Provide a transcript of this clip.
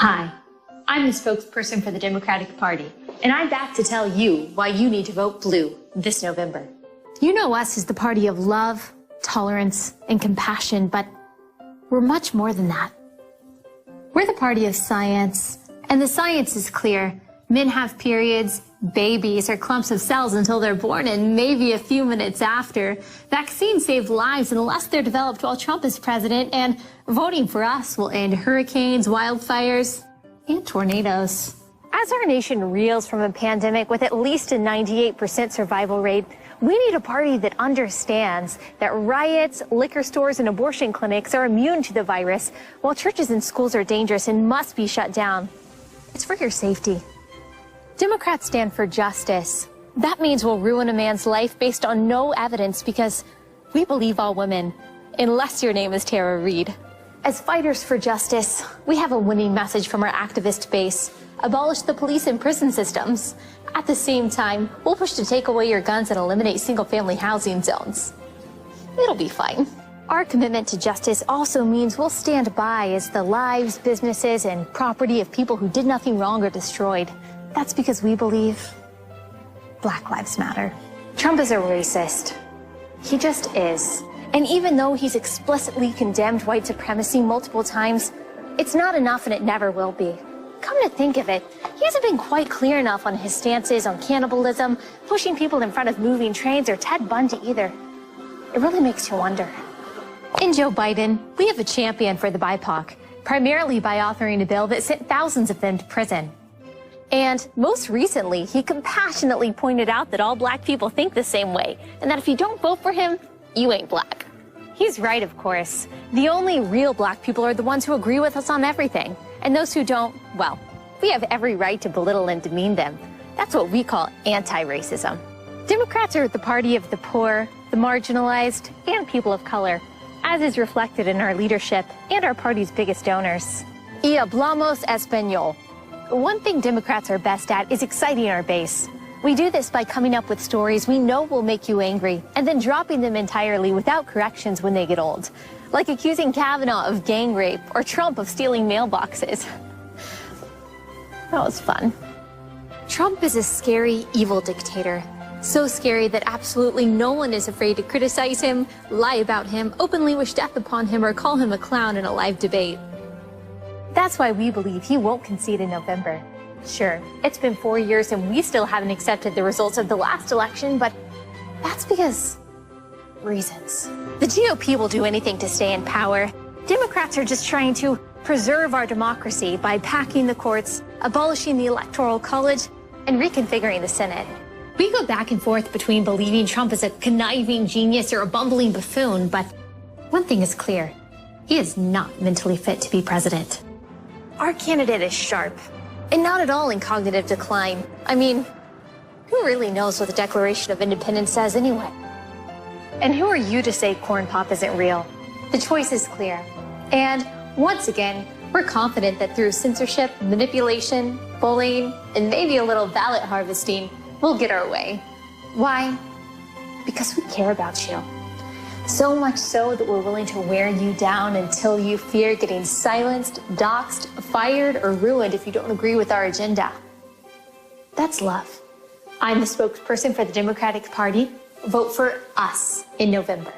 Hi, I'm the spokesperson for the Democratic Party, and I'm back to tell you why you need to vote blue this November. You know us as the party of love, tolerance, and compassion, but we're much more than that. We're the party of science, and the science is clear. Men have periods, babies are clumps of cells until they're born, and maybe a few minutes after. Vaccines save lives unless they're developed while Trump is president, and voting for us will end hurricanes, wildfires, and tornadoes. As our nation reels from a pandemic with at least a 98% survival rate, we need a party that understands that riots, liquor stores, and abortion clinics are immune to the virus, while churches and schools are dangerous and must be shut down. It's for your safety. Democrats stand for justice. That means we'll ruin a man's life based on no evidence because we believe all women, unless your name is Tara Reade. As fighters for justice, we have a winning message from our activist base. Abolish the police and prison systems. At the same time, we'll push to take away your guns and eliminate single-family housing zones. It'll be fine. Our commitment to justice also means we'll stand by as the lives, businesses, and property of people who did nothing wrong are destroyed. That's because we believe Black Lives Matter. Trump is a racist. He just is. And even though he's explicitly condemned white supremacy multiple times, it's not enough and it never will be. Come to think of it, he hasn't been quite clear enough on his stances on cannibalism, pushing people in front of moving trains, or Ted Bundy either. It really makes you wonder. In Joe Biden, we have a champion for the BIPOC, primarily by authoring a bill that sent thousands of them to prison. And most recently, he compassionately pointed out that all black people think the same way, and that if you don't vote for him, you ain't black. He's right, of course. The only real black people are the ones who agree with us on everything. And those who don't, well, we have every right to belittle and demean them. That's what we call anti-racism. Democrats are the party of the poor, the marginalized, and people of color, as is reflected in our leadership and our party's biggest donors. Y hablamos español. One thing Democrats are best at is exciting our base. We do this by coming up with stories we know will make you angry and then dropping them entirely without corrections when they get old. Like accusing Kavanaugh of gang rape or Trump of stealing mailboxes. That was fun. Trump is a scary, evil dictator. So scary that absolutely no one is afraid to criticize him, lie about him, openly wish death upon him, or call him a clown in a live debate. That's why we believe he won't concede in November. Sure, it's been 4 years and we still haven't accepted the results of the last election, but that's because reasons. The GOP will do anything to stay in power. Democrats are just trying to preserve our democracy by packing the courts, abolishing the Electoral College, and reconfiguring the Senate. We go back and forth between believing Trump is a conniving genius or a bumbling buffoon, but one thing is clear. He is not mentally fit to be president. Our candidate is sharp, and not at all in cognitive decline. I mean, who really knows what the Declaration of Independence says anyway? And who are you to say Corn Pop isn't real? The choice is clear. And once again, we're confident that through censorship, manipulation, bullying, and maybe a little ballot harvesting, we'll get our way. Why? Because we care about you. So much so that we're willing to wear you down until you fear getting silenced, doxxed, fired, or ruined if you don't agree with our agenda. That's love. I'm the spokesperson for the Democratic Party. Vote for us in November.